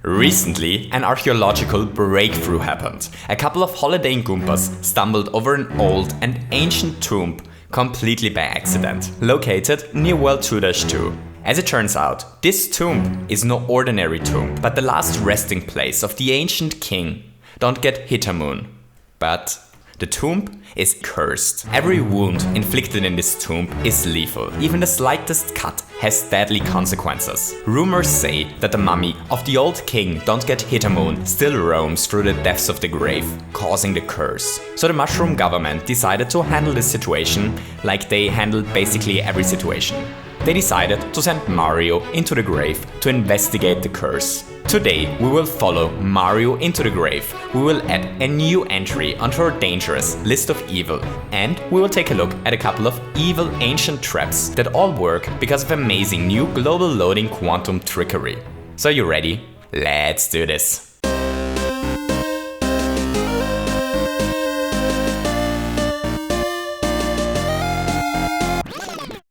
Recently, an archaeological breakthrough happened. A couple of holidaying Goombas stumbled over an old and ancient tomb completely by accident, located near well 2-2. As it turns out, this tomb is no ordinary tomb, but the last resting place of the ancient king. Don't get Hitamoon. But the tomb is cursed. Every wound inflicted in this tomb is lethal. Even the slightest cut has deadly consequences. Rumors say that the mummy of the old king Don't Get Hitamoon still roams through the depths of the grave, causing the curse. So the mushroom government decided to handle this situation like they handled basically every situation. They decided to send Mario into the grave to investigate the curse. Today we will follow Mario into the grave. We will add a new entry onto our dangerous list of evil, and we will take a look at a couple of evil ancient traps that all work because of amazing new global loading quantum trickery. So you ready? Let's do this!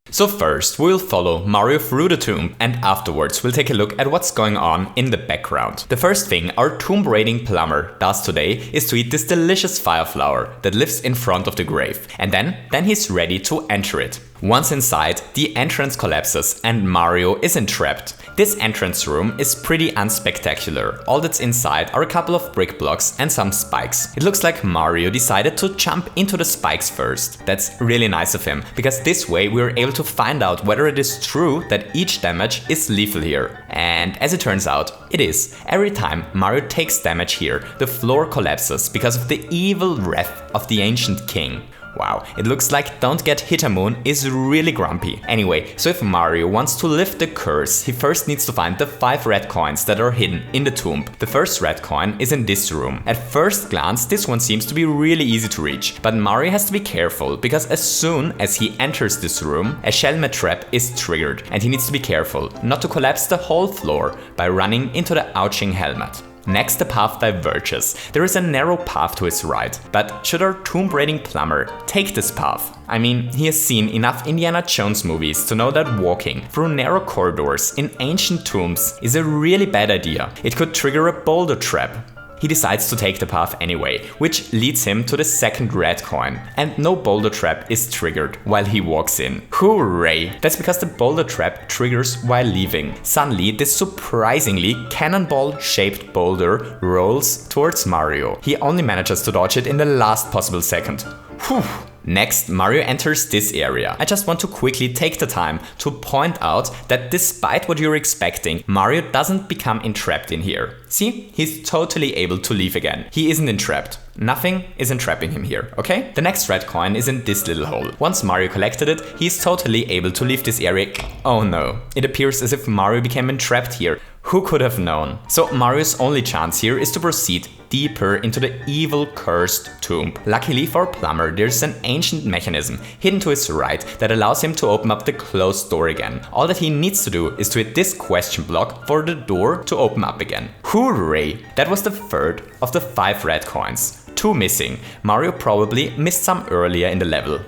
So first, we'll follow Mario through the tomb, and afterwards we'll take a look at what's going on in the background. The first thing our tomb raiding plumber does today is to eat this delicious fire flower that lives in front of the grave, and then he's ready to enter it. Once inside, the entrance collapses and Mario is entrapped. This entrance room is pretty unspectacular. All that's inside are a couple of brick blocks and some spikes. It looks like Mario decided to jump into the spikes first. That's really nice of him, because this way we were able to find out whether it is true that each damage is lethal here. And as it turns out, it is. Every time Mario takes damage here, the floor collapses because of the evil wrath of the ancient king. Wow, it looks like Don't Get Hitamoon is really grumpy. Anyway, so if Mario wants to lift the curse, he first needs to find the 5 red coins that are hidden in the tomb. The first red coin is in this room. At first glance, this one seems to be really easy to reach, but Mario has to be careful, because as soon as he enters this room, a Shelmet trap is triggered, and he needs to be careful not to collapse the whole floor by running into the ouching helmet. Next, the path diverges. There is a narrow path to his right, but should our tomb raiding plumber take this path? I mean, he has seen enough Indiana Jones movies to know that walking through narrow corridors in ancient tombs is a really bad idea. It could trigger a Boulder Trap. He decides to take the path anyway, which leads him to the second red coin, and no Boulder Trap is triggered while he walks in. Hooray! That's because the Boulder Trap triggers while leaving. Suddenly, this surprisingly cannonball-shaped boulder rolls towards Mario. He only manages to dodge it in the last possible second. Whew! Next, Mario enters this area. I just want to quickly take the time to point out that despite what you're expecting, Mario doesn't become entrapped in here. See? He's totally able to leave again. He isn't entrapped. Nothing is entrapping him here, okay? The next red coin is in this little hole. Once Mario collected it, he's totally able to leave this area. Oh no, it appears as if Mario became entrapped here. Who could have known? So Mario's only chance here is to proceed deeper into the evil cursed tomb. Luckily for Plumber, there's an ancient mechanism hidden to his right that allows him to open up the closed door again. All that he needs to do is to hit this question block for the door to open up again. Hooray! That was the third of the 5 red coins. 2 missing. Mario probably missed some earlier in the level.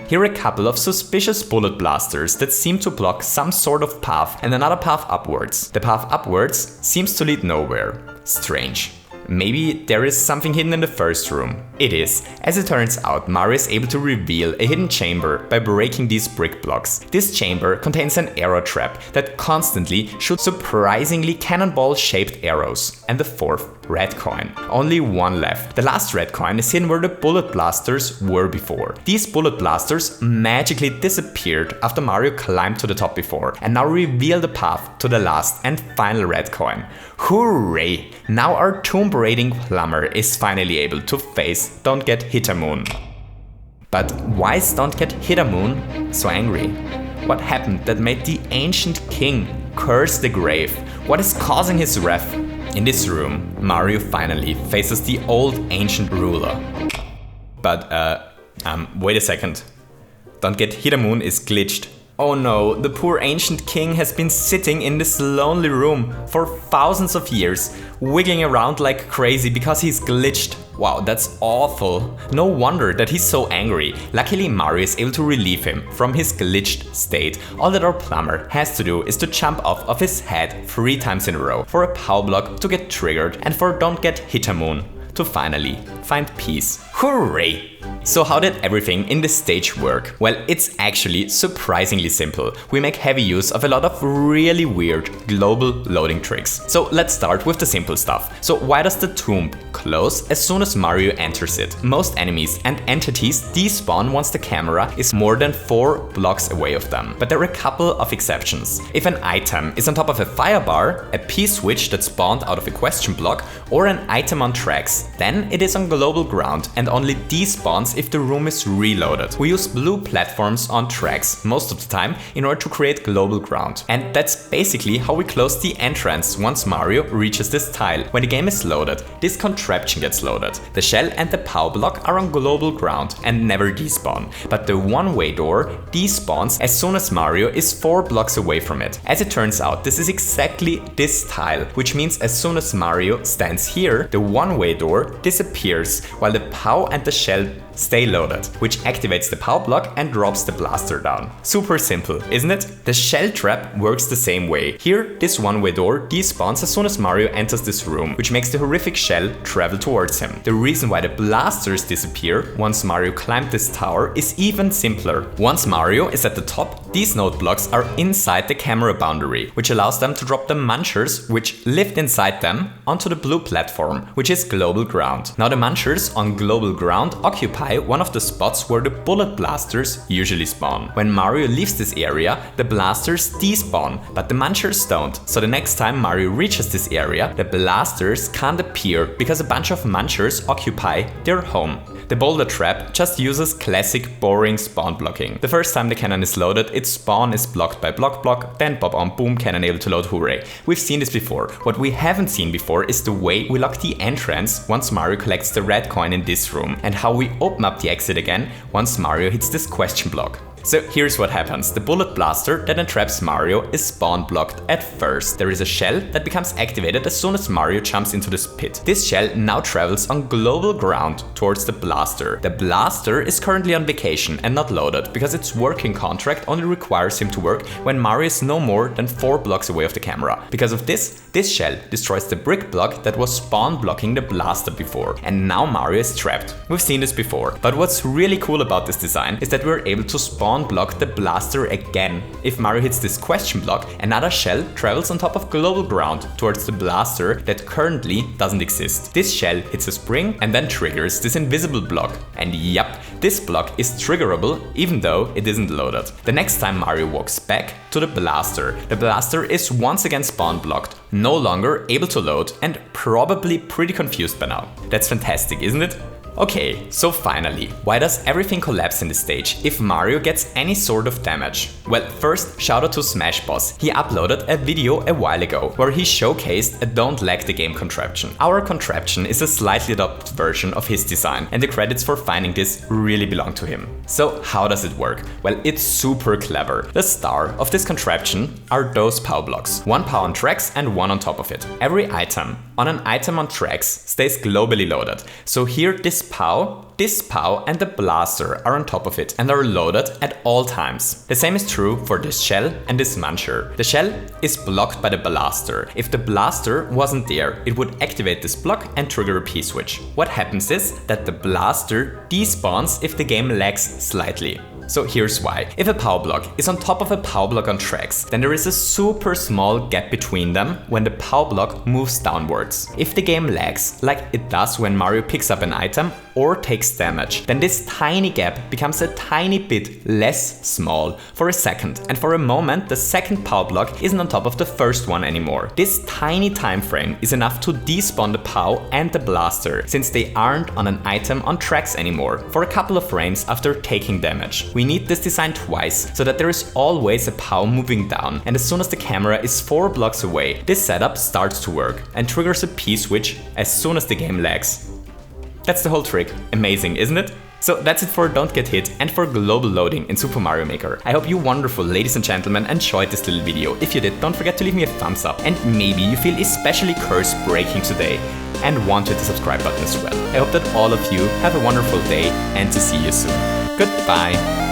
Here are a couple of suspicious bullet blasters that seem to block some sort of path and another path upwards. The path upwards seems to lead nowhere. Strange. Maybe there is something hidden in the first room. It is. As it turns out, Mario is able to reveal a hidden chamber by breaking these brick blocks. This chamber contains an arrow trap that constantly shoots surprisingly cannonball-shaped arrows. And the 4th red coin. Only 1 left. The last red coin is hidden where the bullet blasters were before. These bullet blasters magically disappeared after Mario climbed to the top before, and now reveal the path to the last and final red coin. Hooray! Now our tomb raiding plumber is finally able to face Don't Get Hitamoon. But why is Don't Get Hitamoon so angry? What happened that made the ancient king curse the grave? What is causing his wrath? In this room, Mario finally faces the old ancient ruler. But, wait a second. Don't Get Hitamoon is glitched. Oh no, the poor ancient king has been sitting in this lonely room for thousands of years, wiggling around like crazy because he's glitched. Wow, that's awful. No wonder that he's so angry. Luckily, Mario is able to relieve him from his glitched state. All that our plumber has to do is to jump off of his head 3 times in a row for a power block to get triggered and for Don't Get Hitamoon to finally find peace. Hooray! So how did everything in this stage work? Well, it's actually surprisingly simple. We make heavy use of a lot of really weird global loading tricks. So let's start with the simple stuff. So why does the tomb close as soon as Mario enters it? Most enemies and entities despawn once the camera is more than 4 blocks away of them. But there are a couple of exceptions. If an item is on top of a fire bar, a P-switch that spawned out of a question block, or an item on tracks, then it is on global ground and only despawns if the room is reloaded. We use blue platforms on tracks most of the time in order to create global ground. And that's basically how we close the entrance once Mario reaches this tile. When the game is loaded, this contraption gets loaded. The shell and the power block are on global ground and never despawn. But the one-way door despawns as soon as Mario is 4 blocks away from it. As it turns out, this is exactly this tile, which means as soon as Mario stands here, the one-way door disappears while the power and the shell stay loaded, which activates the power block and drops the blaster down. Super simple, isn't it? The shell trap works the same way. Here, this one-way door despawns as soon as Mario enters this room, which makes the horrific shell travel towards him. The reason why the blasters disappear once Mario climbed this tower is even simpler. Once Mario is at the top, these node blocks are inside the camera boundary, which allows them to drop the munchers, which lived inside them, onto the blue platform, which is global ground. Now the munchers on global ground occupy one of the spots where the bullet blasters usually spawn. When Mario leaves this area, the blasters despawn, but the munchers don't. So the next time Mario reaches this area, the blasters can't appear because a bunch of munchers occupy their home. The Boulder Trap just uses classic boring spawn blocking. The first time the cannon is loaded, its spawn is blocked by block, then pop on boom, cannon able to load, hooray. We've seen this before. What we haven't seen before is the way we lock the entrance once Mario collects the red coin in this room, and how we open up the exit again once Mario hits this question block. So here's what happens. The bullet blaster that entraps Mario is spawn blocked at first. There is a shell that becomes activated as soon as Mario jumps into this pit. This shell now travels on global ground towards the blaster. The blaster is currently on vacation and not loaded because its working contract only requires him to work when Mario is no more than 4 blocks away of the camera. Because of this shell destroys the brick block that was spawn blocking the blaster before, and now Mario is trapped. We've seen this before, but what's really cool about this design is that we're able to spawn block the blaster again. If Mario hits this question block, another shell travels on top of global ground towards the blaster that currently doesn't exist. This shell hits a spring and then triggers this invisible block. And yup, this block is triggerable even though it isn't loaded. The next time Mario walks back to the blaster is once again spawn blocked, no longer able to load, and probably pretty confused by now. That's fantastic, isn't it? Okay, so finally, why does everything collapse in this stage if Mario gets any sort of damage? Well, first, shout out to Smash Boss. He uploaded a video a while ago where he showcased a Don't Lag the Game contraption. Our contraption is a slightly adopted version of his design, and the credits for finding this really belong to him. So how does it work? Well, it's super clever. The star of this contraption are those power blocks. 1 power on tracks and 1 on top of it. Every item on an item on tracks stays globally loaded. So here this POW, and the blaster are on top of it and are loaded at all times. The same is true for this shell and this muncher. The shell is blocked by the blaster. If the blaster wasn't there, it would activate this block and trigger a P-switch. What happens is that the blaster despawns if the game lags slightly. So here's why. If a power block is on top of a power block on tracks, then there is a super small gap between them when the power block moves downwards. If the game lags, like it does when Mario picks up an item or takes damage, then this tiny gap becomes a tiny bit less small for a second, and for a moment the second power block isn't on top of the first one anymore. This tiny time frame is enough to despawn the POW and the blaster, since they aren't on an item on tracks anymore, for a couple of frames after taking damage. We need this design twice, so that there is always a POW moving down, and as soon as the camera is 4 blocks away, this setup starts to work and triggers a P-switch as soon as the game lags. That's the whole trick. Amazing, isn't it? So that's it for Don't Get Hit and for global loading in Super Mario Maker. I hope you wonderful ladies and gentlemen enjoyed this little video. If you did, don't forget to leave me a thumbs up. And maybe you feel especially curse breaking today and want to hit the subscribe button as well. I hope that all of you have a wonderful day and to see you soon. Goodbye!